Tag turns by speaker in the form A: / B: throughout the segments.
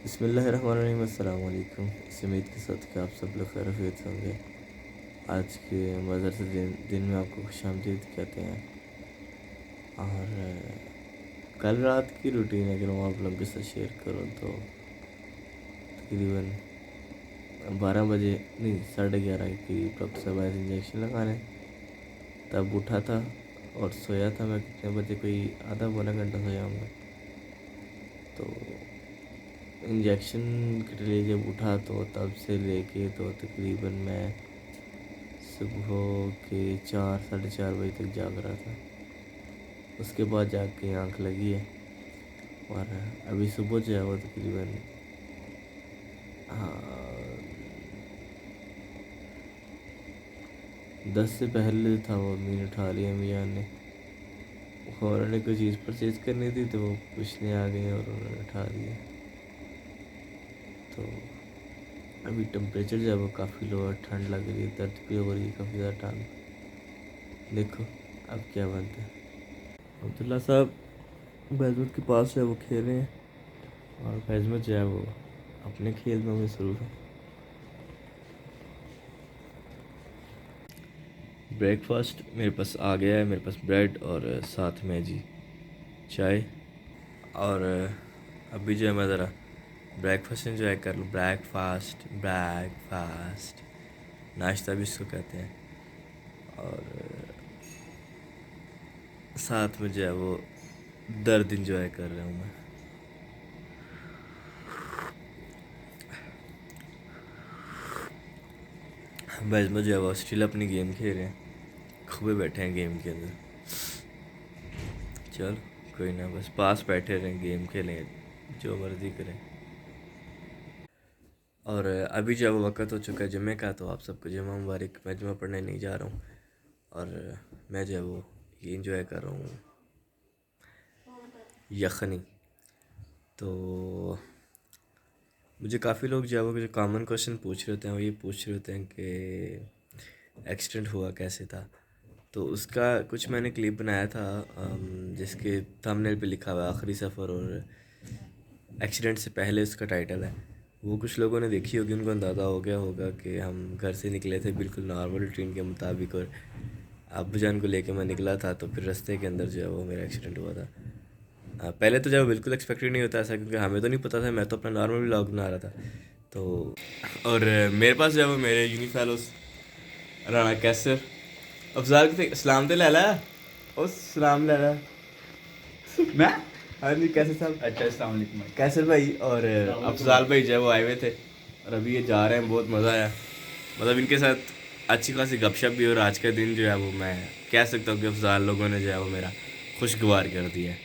A: बिस्मिल्लाहिर्रहमानिर्रहीम। अस्सलाम वालेकुम। इस उम्मीद के साथ कि आप सब लोग खैरियत होंगे। आज के मज़र से दिन में आपको खुशामदीद कहते हैं। और कल रात की रूटीन अगर मैं आप लोगों के साथ शेयर करूँ तो तकरीबन 12 बजे नहीं 11:30 के करीब डॉक्टर साहब आए थे इंजेक्शन लगाने। तब उठा था और सोया था मैं कितने बजे, कोई आधा पौना घंटा सोया हूँगा। तो इंजेक्शन के लिए जब उठा तो तब से लेके तो तकरीबन मैं सुबह के 4 साढ़े 4 बजे तक जाग रहा था। उसके बाद जाग के आँख लगी है और अभी सुबह जो है वो तकरीबन हाँ 10 से पहले था। वो मीन उठा लिया अम्मी जान ने, और उन्होंने कोई चीज़ परचेज़ करनी थी तो वो पूछने आ गए और उन्होंने उठा दिया। तो अभी टेम्परेचर जो है वो काफ़ी लो है, ठंड लग रही है, दर्द भी हो रही है काफ़ी ज़्यादा टांग। देखो अब क्या बनता है। अब्दुल्ला साहब बैजमत के पास जो है वो खेल रहे हैं और बैजमत जो है वो अपने खेल में मसरूफ़ है। ब्रेकफास्ट मेरे पास आ गया है, मेरे पास ब्रेड और साथ में जी चाय। और अभी जो है मैं ज़रा ब्रेकफास्ट एंजॉय कर लूँ। ब्रेकफास्ट ब्रेकफास्ट नाश्ता भी इसको कहते हैं। और साथ में जो है वो दर्द इंजॉय कर रहा हूँ मैं। बैजमत जो है वो स्टिल अपनी गेम खेल रहे हैं, खूबे बैठे हैं गेम के अंदर। चल कोई ना, बस पास बैठे रहें, गेम खेलें, जो मर्ज़ी करें। और अभी जब वक्त हो चुका है जुम्मे का, तो आप सबको जुम्मा मुबारक। मैं जुम्मा पढ़ने नहीं जा रहा हूँ और मैं जो है वो ये इंजॉय कर रहा हूँ यखनी। तो मुझे काफ़ी लोग जो है वो जो कॉमन क्वेश्चन पूछ रहे होते हैं वो ये पूछ रहे होते हैं कि एक्सीडेंट हुआ कैसे था। तो उसका कुछ मैंने क्लिप बनाया था जिसके थंबनेल पे लिखा हुआ है आखिरी सफ़र, और एक्सीडेंट से पहले उसका टाइटल है। वो कुछ लोगों ने देखी होगी, उनको अंदाज़ा हो गया होगा कि हम घर से निकले थे बिल्कुल नॉर्मल रूटीन के मुताबिक, और अब्बू जान को लेके मैं निकला था तो फिर रास्ते के अंदर जो है वो मेरा एक्सीडेंट हुआ था। पहले तो जब बिल्कुल एक्सपेक्टेड नहीं होता ऐसा, क्योंकि हमें तो नहीं पता था, मैं तो अपना नॉर्मल व्लॉग बना रहा था। तो और मेरे पास जो है वो मेरे यूनी फेलोस राना कैसर अफजाल के सलाम तो ले ला, ओ सलाम ले ला
B: मैं
A: हाँ जी कैसर साहब।
B: अच्छा अस्सलाम वालेकुम।
A: कैसर भाई और अफजाल भाई जो है वो आए हुए थे और अभी ये जा रहे हैं। बहुत मज़ा आया, मतलब इनके साथ अच्छी खासी गपशप भी। और आज का दिन जो है वो मैं कह सकता हूँ कि अफजाल लोगों ने जो है वो मेरा खुशगवार कर दिया है।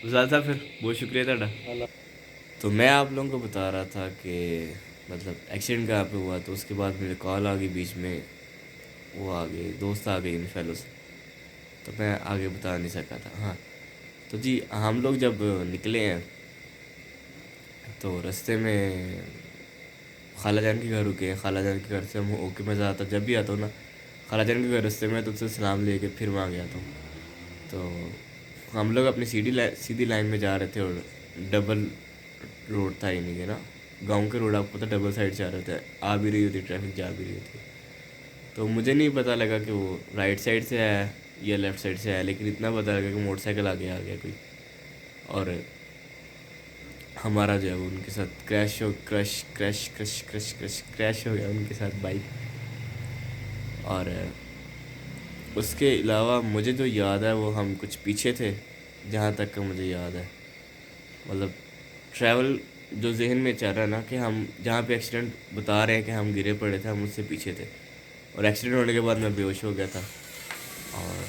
A: अफजाल साहब फिर बहुत शुक्रिया ਤੁਹਾਡਾ। तो मैं आप लोगों को बता रहा था कि मतलब एक्सीडेंट कहाँ पे हुआ, तो उसके बाद मेरे कॉल आ गई बीच में, वो आ गए दोस्त आ गए इन फेलो से, तो मैं आगे बता नहीं सका था। हाँ तो जी हम लोग जब निकले हैं तो रास्ते में खाला जान के घर रुके हैं। खाला जान के घर से हम होके मैं ज़्यादातर जब भी आता हूँ ना खाला जान के घर रास्ते में, तो उससे सलाम लेके फिर वहाँ गया था। तो हम लोग अपनी सीधी लाइन में जा रहे थे और डबल रोड था इन्हीं के ना, गांव के रोड आपको पता डबल साइड से आ रहे थे, आ भी रही होती ट्रैफिक, जा भी रही होती। तो मुझे नहीं पता लगा कि वो राइट साइड से आया या लेफ़्ट साइड से आया, लेकिन इतना पता लगा कि मोटरसाइकिल आगे आ गया कोई, और हमारा जो है वो उनके साथ क्रैश हो गया उनके साथ बाइक। और उसके अलावा मुझे जो याद है वो हम कुछ पीछे थे, जहाँ तक का मुझे याद है। मतलब ट्रैवल जो जहन में चल रहा है ना कि हम जहाँ पे एक्सीडेंट बता रहे हैं कि हम गिरे पड़े थे, हम उससे पीछे थे। और एक्सीडेंट होने के बाद मैं बेहोश हो गया था। और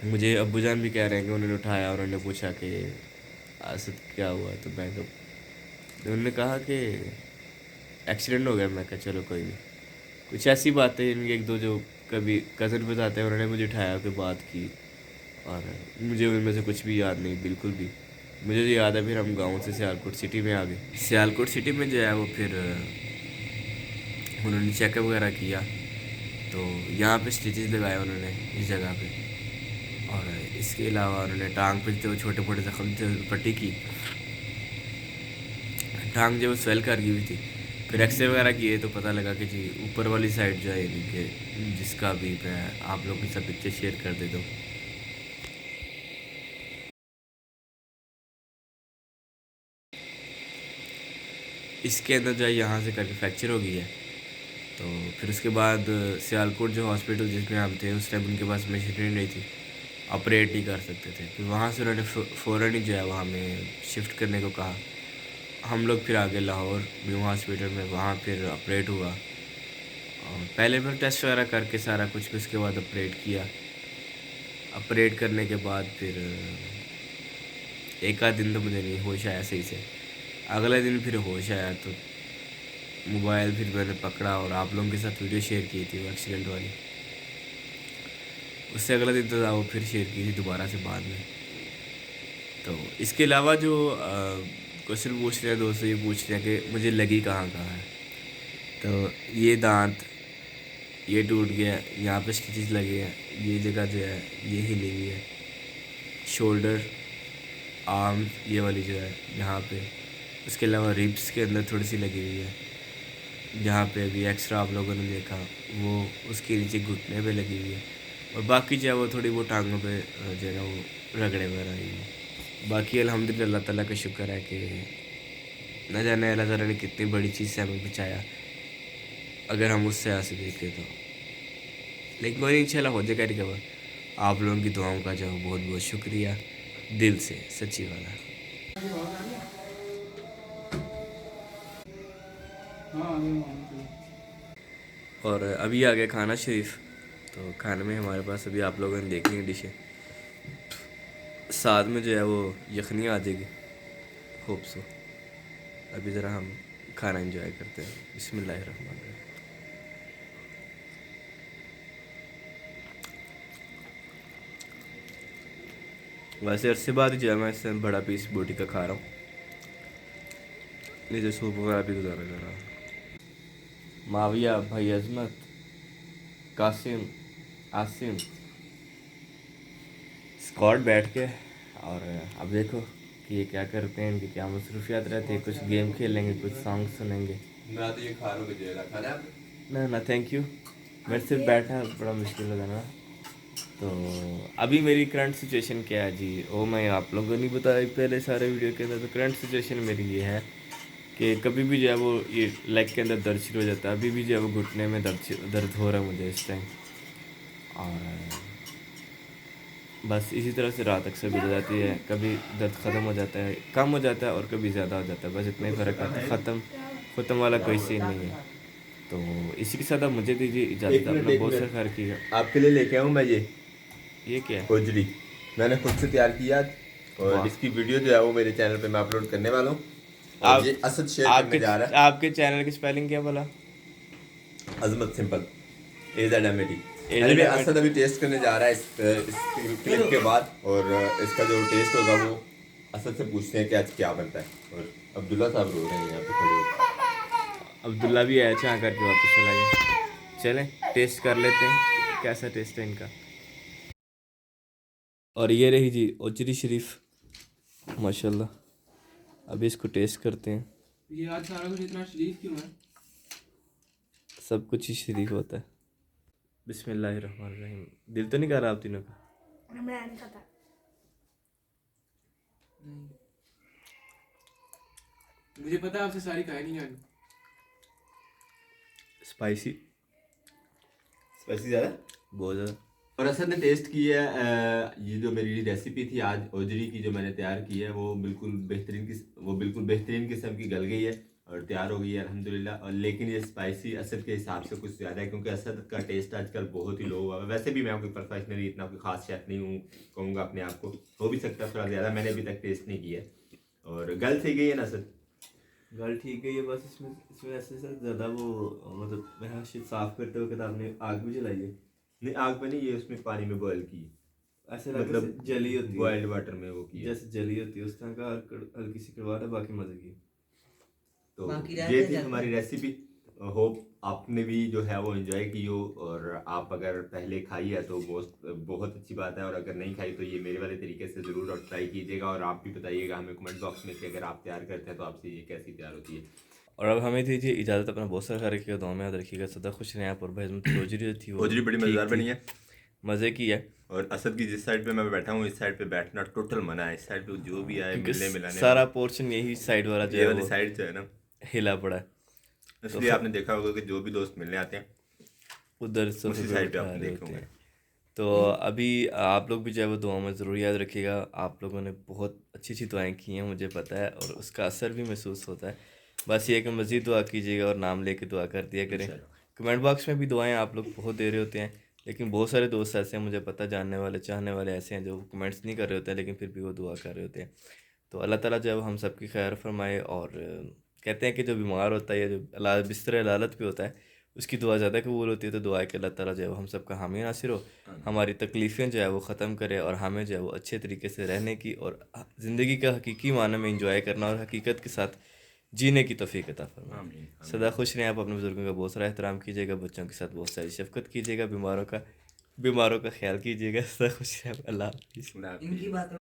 A: मुझे अब्बू जान भी कह रहे हैं कि उन्होंने उठाया और उन्होंने पूछा कि आसद क्या हुआ, तो मैं तो उन्होंने कहा कि एक्सीडेंट हो गया। मैं कहा चलो कोई नहीं। कुछ ऐसी बातें इनकी एक दो जो कभी कज़न बताते हैं, उन्होंने मुझे उठाया के बात की, और मुझे उनमें से कुछ भी याद नहीं बिल्कुल भी। मुझे जो याद है फिर हम गांव से सियालकोट सिटी में आ गए। सियालकोट सिटी में जो है वो फिर उन्होंने चेकअप वगैरह किया, तो यहाँ पे स्टिचेस लगाए उन्होंने इस जगह पे, और इसके अलावा उन्होंने टांग पे जो छोटे मोटे जख्म थे पट्टी की। टांग जो स्वेल कर गई हुई थी। फिर एक्सरे वगैरह किए तो पता लगा कि जी ऊपर वाली साइड जो है यानी कि जिसका भी मैं आप लोगों के साथ पिक्चर शेयर कर देता हूँ। इसके अंदर जो है यहाँ से करके फ्रैक्चर हो गई है। तो फिर उसके बाद सियालकोट जो हॉस्पिटल जिसमें हम थे उस टाइम उनके पास मशीनरी नहीं थी, ऑपरेट ही कर सकते थे। फिर वहाँ से उन्होंने फ़ौरन ही जो है वो हमें शिफ्ट करने को कहा। हम लोग फिर आगे लाहौर न्यू हॉस्पिटल में, वहाँ फिर ऑपरेट हुआ और पहले फिर टेस्ट वगैरह करके सारा कुछ, फिर उसके बाद ऑपरेट किया। ऑपरेट करने के बाद फिर एक आध दिन तो मुझे नहीं होश आया सही से। अगले दिन फिर होश आया तो मोबाइल फिर मैंने पकड़ा और आप लोगों के साथ वीडियो शेयर की थी वो एक्सीडेंट वाली। उससे अगला दिन तो वो फिर शेयर की थी दोबारा से बाद में। तो इसके अलावा जो क्वेश्चन पूछ रहे हैं दोस्तों, ये पूछ रहे हैं कि मुझे लगी कहाँ कहाँ है। तो ये दांत ये टूट गया, यहाँ पे स्टिचेस लगे हैं, ये जगह जो है ये हिली हुई है, शोल्डर आर्म ये वाली जो है यहाँ पे। उसके अलावा रिब्स के अंदर थोड़ी सी लगी हुई है, जहाँ पे अभी एक्स्ट्रा आप लोगों ने देखा वो उसके नीचे घुटने पे लगी हुई है। और बाकी जो है वो थोड़ी वो टांगों पे जो है ना वो रगड़े वगैरह आई है। बाकी अल्हम्दुलिल्लाह अल्लाह ताला का शुक्र है कि न जाने अल्लाह ताला ने कितनी बड़ी चीज़ से हमें बचाया, अगर हम उससे ऐसे देखें तो। लेकिन कोई इंशाल्लाह हो जाएगा रिकवर। आप लोगों की दुआओं का जो बहुत बहुत शुक्रिया दिल से, सच्ची वाला। और अभी आ गया खाना शरीफ। तो खाने में हमारे पास अभी आप लोगों ने देखनी है डिशें, साथ में जो है वो यखनी आ जाएगी, होप सो। अभी ज़रा हम खाना एंजॉय करते हैं। बिस्मिल्लाहिर्रहमानिर्रहीम। वैसे अरसे बाद जो है मैं इससे बड़ा पीस बोटी का खा रहा हूँ, नहीं तो सूप वगैरह भी गुजारा कर रहा हूँ। माविया, भाई अजमत, कासिम, आसिम स्क्वाड बैठ के, और अब देखो कि ये क्या करते हैं, इनकी क्या मसरूफियात रहती है। कुछ गेम खेलेंगे, कुछ सॉन्ग सुनेंगे।
B: मैं तो ये खा रहा हूँ, खाना है?
A: ना ना थैंक यू, मेरे से बैठना बड़ा मुश्किल हो जाना। तो अभी मेरी करंट सिचुएशन क्या है जी, वो मैं आप लोगों को नहीं बताया पहले सारे वीडियो के अंदर। तो करंट सिचुएशन मेरी ये है कि कभी भी जो है वो ये लेग के अंदर दर्द शुरू हो जाता है। अभी भी जो है वो घुटने में दर्द हो रहा है मुझे इस टाइम, और बस इसी तरह से रात अक्सर गुजर जाती है। कभी दर्द ख़त्म हो जाता है, कम हो जाता है, और कभी ज़्यादा हो जाता है। बस इतना ही फ़र्क आता है, ख़त्म वाला कोई सीन नहीं है। तो इसी के साथ अब मुझे दीजिए इजाज़त। अपना बहुत सा ख्याल कीजिएगा।
B: आपके लिए लेके आऊँ मैं
A: ये क्या है?
B: होजरी, मैंने खुद से तैयार किया और
A: वाह।
B: इसकी वीडियो जो है वो मेरे चैनल पे मैं अपलोड करने वाला हूँ। और
A: आप
B: ये असद शेयर करने जा रहा है।
A: आपके चैनल की स्पेलिंग क्या बोला?
B: अजमत सिंपल, AZMAT।
A: AZMAT।
B: असद अभी टेस्ट करने जा रहा है इस क्लिप के बाद, और इसका जो टेस्ट होगा वो असद से पूछते हैं कि आज क्या बनता है। और अब्दुल्ला साहब रो रहे हैं यहाँ पे खड़े होकर।
A: अब्दुल्ला भी आया चाह करके वापस चला गया। चलें टेस्ट कर लेते हैं कैसा टेस्ट है इनका। और ये रही जी ओजरी शरीफ, माशाल्लाह। अभी इसको टेस्ट करते हैं।
C: ये आज सारा कुछ इतना शरीफ क्यों है?
A: सब कुछ ही शरीफ होता है। बिस्मिल्लाहिर्रहमानिर्रहीम। दिल तो नहीं कर रहा आप तीनों का?
D: मैं नहीं खाता।
C: मुझे पता है आपसे सारी खाई नहीं जानी।
A: स्पाइसी,
B: स्पाइसी ज़्यादा,
A: बहुत ज़्यादा।
B: और असद ने टेस्ट की है। ये जो मेरी रेसिपी थी आज ओजरी की जो मैंने तैयार की है वो बिल्कुल बेहतरीन किस्म की गल गई है और तैयार हो गई है अल्हम्दुलिल्लाह। और लेकिन ये स्पाइसी असद के हिसाब से कुछ ज़्यादा है, क्योंकि असद का टेस्ट आजकल बहुत ही लो हुआ है। वैसे भी मैं कोई प्रोफेशनली इतना कोई खास शेफ नहीं हूँ, कहूँगा अपने आप को, हो भी सकता है थोड़ा ज़्यादा, मैंने अभी तक टेस्ट नहीं किया है। और गल सही गई है ना असद?
A: गल ठीक है ये, बस इसमें ऐसे से ज़्यादा वो मतलब मेरा शिट साफ़ करते वक्त आपने आग भी जलाई है।
B: नहीं, आग पे नहीं, ये उसमें पानी में बॉयल की,
A: ऐसे लगा
B: मतलब
A: जैसे जली होती है,
B: बॉइल्ड वाटर में वो की है।
A: जैसे जली होती है उस तरह का हल्की सी कड़वा है, बाकी मज़े की।
B: तो
D: बाकी
B: ये
D: रहते
B: थी
D: जाते
B: हमारी रेसिपी। होप आपने भी जो है वो एंजॉय की हो, और आप अगर पहले खाई है तो बहुत अच्छी बात है, और अगर नहीं खाई तो ये मेरे वाले तरीके से ज़रूर और ट्राई कीजिएगा, और आप भी बताइएगा हमें कमेंट बॉक्स में कि अगर आप तैयार करते हैं तो आपसे ये कैसी तैयार होती है।
A: और अब हमें दीजिए इजाज़त, अपना बहुत सारा ख्याल रखिएगा, दुआ में याद रखिएगा, सदा खुश रहें आप। और भाई रोजरी जो थी वो
B: होजरी बड़ी
A: ठीक
B: मज़ेदार
A: थी,
B: बनी है,
A: मज़े की है,
B: और असद की जिस साइड पे मैं बैठा हूँ इस साइड पे बैठना टोटल मना है। इस साइड पे जो भी आए
A: क्योंकि
B: मिलने मिलाने
A: सारा
B: वाला,
A: पोर्शन यही साइड वाला जो
B: ये
A: है
B: वाली
A: वो
B: साइड जो है ना,
A: हिला पड़ा है। तो
B: इसलिए आपने देखा होगा कि जो भी दोस्त मिलने आते हैं
A: उधर सोफे
B: उसी
A: पे
B: साइड पे
A: बैठा
B: आपने
A: रहे
B: देखे
A: होते
B: होंगे।
A: हैं। तो अभी आप लोग भी जो है वो दुआ में ज़रूर याद रखिएगा। आप लोगों ने बहुत अच्छी अच्छी दुआएं की हैं, मुझे पता है, और उसका असर भी महसूस होता है। बस ये है कि मज़ीद दुआ कीजिएगा और नाम लेके दुआ कर दिया करें।
B: इंशाल्लाह।
A: कमेंट बॉक्स में भी दुआएं आप लोग बहुत दे रहे होते हैं, लेकिन बहुत सारे दोस्त ऐसे हैं, मुझे पता, जानने वाले चाहने वाले ऐसे हैं जो कमेंट्स नहीं कर रहे होते हैं, लेकिन फिर भी वो दुआ कर रहे होते हैं। तो अल्लाह ताला जो है वो हम सब की खैर फरमाए। और कहते हैं कि जो बीमार होता है या जो बिस्तर अलालत पे होता है उसकी दुआ ज़्यादा कबूल होती है। तो दुआ है कि अल्लाह ताला जो है वो हम सब का हामी नासिर हो, हमारी तकलीफ़ें जो है वो ख़त्म करे, और हमें जो है वो अच्छे तरीके से रहने की और ज़िंदगी का हकीकी माने में इंजॉय करना और हकीकत के साथ जीने की तौफीक अता फरमाए।
B: आमीन,
A: सदा खुश रहें आप, अपने बुज़ुर्गों का बहुत सारा एहतराम कीजिएगा, बच्चों के साथ बहुत सारी शफ़क़त कीजिएगा, बीमारों का ख्याल कीजिएगा। सदा खुश रहें, अल्लाह हाफ़िज़।
B: आमीन।